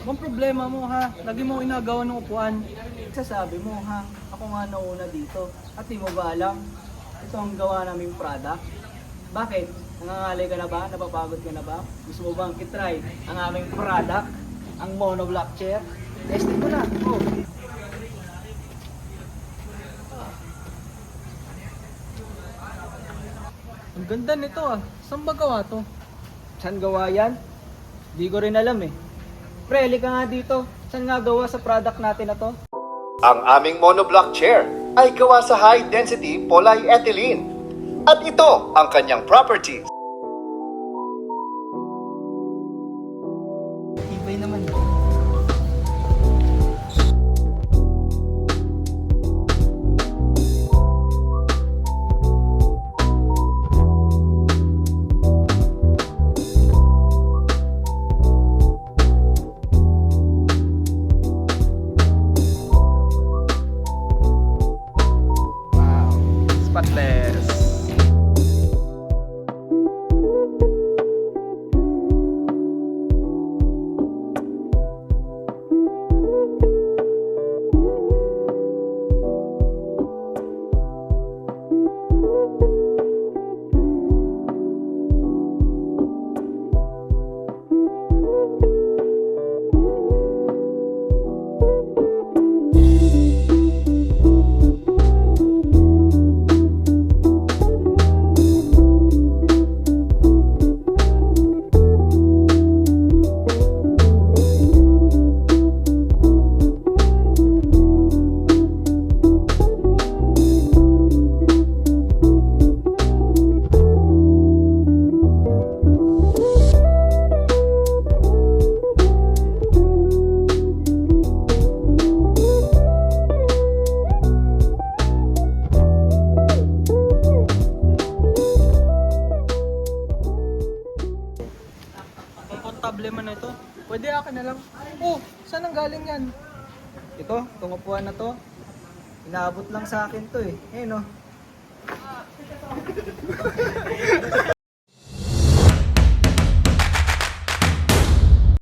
Bang problema mo ha? Lagi mo inagawa ng upuan. Sasabi mo ha, ako nga nauna dito. At di mo ba alam? Ito ang gawa naming product. Bakit? Nangangalay ka na ba? Napapagod ka na ba? Gusto mo bang itry ang aming product? Ang monoblock chair? Testing mo na. Oh. Ang ganda nito ah. Saan ba gawa to? Saan gawa yan? Di ko rin alam eh. Pre, halika nga dito. Saan nga gawa sa product natin na to? Ang aming monoblock chair ay gawa sa high-density polyethylene. At ito ang kanyang properties. Ibay naman. Wow, spotless. Komportable man na ito. Pwede akin na lang. Oh, saan ang galing yan? Ito, itong upuan na to. Inaabot lang sa akin to eh. Eh no.